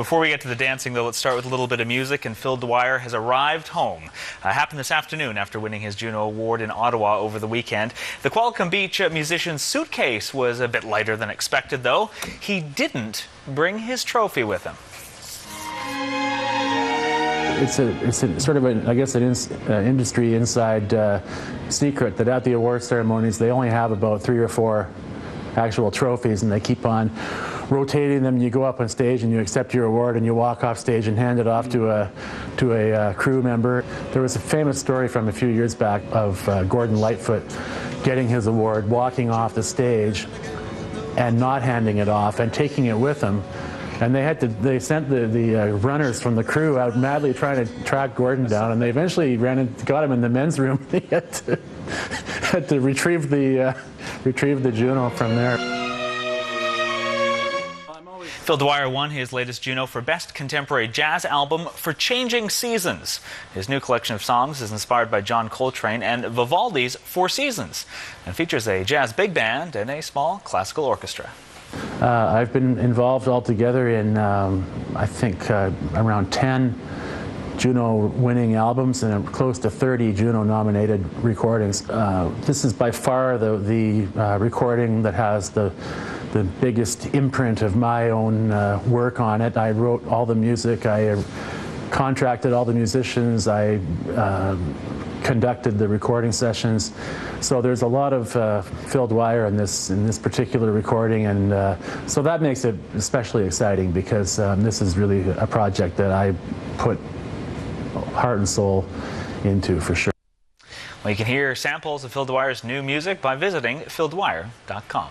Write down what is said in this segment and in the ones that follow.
Before we get to the dancing, though, let's start with a little bit of music. And Phil Dwyer has arrived home. Happened this afternoon after winning his Juno Award in Ottawa over the weekend. The Qualicum Beach musician's suitcase was a bit lighter than expected, though. He didn't bring his trophy with him. It's a sort of an industry inside secret that at the award ceremonies they only have about 3 or 4 actual trophies, and they keep on rotating them. You go up on stage and you accept your award, and you walk off stage and hand it off to a crew member. There was a famous story from a few years back of Gordon Lightfoot getting his award, walking off the stage and not handing it off and taking it with him. And they sent the runners from the crew out madly trying to track Gordon down, and they eventually got him in the men's room. They had to retrieve the Juno from there. Phil Dwyer won his latest Juno for Best Contemporary Jazz Album for Changing Seasons. His new collection of songs is inspired by John Coltrane and Vivaldi's Four Seasons and features a jazz big band and a small classical orchestra. I've been involved altogether in, I think, around 10 Juno-winning albums and close to 30 Juno-nominated recordings. This is by far the recording that has the biggest imprint of my own work on it. I wrote all the music, I contracted all the musicians, I conducted the recording sessions. So there's a lot of Phil Dwyer in this particular recording, and so that makes it especially exciting because this is really a project that I put heart and soul into, for sure. Well, you can hear samples of Phil Dwyer's new music by visiting phildwyer.com.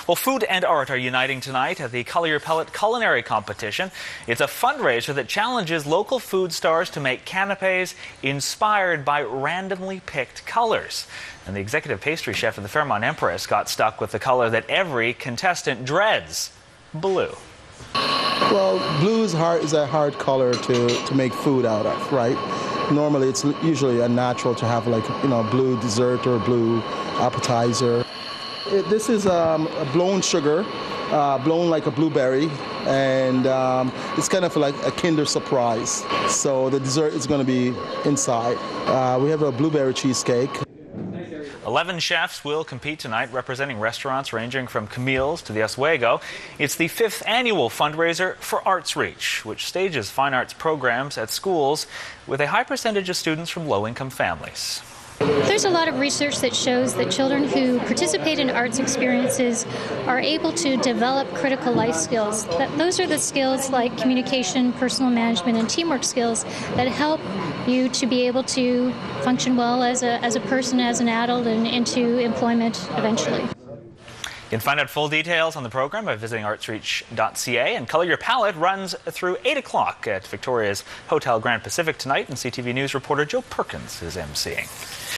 Well, food and art are uniting tonight at the Palate Culinary competition. It's a fundraiser that challenges local food stars to make canapes inspired by randomly picked colors. And the executive pastry chef of the Fairmont Empress got stuck with the color that every contestant dreads: blue. Well, blue is a hard color to make food out of, right? Normally, it's usually unnatural to have, like, blue dessert or blue appetizer. This is blown sugar, blown like a blueberry, and it's kind of like a Kinder Surprise. So the dessert is going to be inside. We have a blueberry cheesecake. 11 chefs will compete tonight, representing restaurants ranging from Camille's to the Oswego. It's the 5th annual fundraiser for Arts Reach, which stages fine arts programs at schools with a high percentage of students from low-income families. There's a lot of research that shows that children who participate in arts experiences are able to develop critical life skills. Those are the skills like communication, personal management, and teamwork skills that help you to be able to function well as a person, as an adult, and into employment eventually. You can find out full details on the program by visiting artsreach.ca, and Color Your Palate runs through 8 o'clock at Victoria's Hotel Grand Pacific tonight, and CTV News reporter Joe Perkins is emceeing.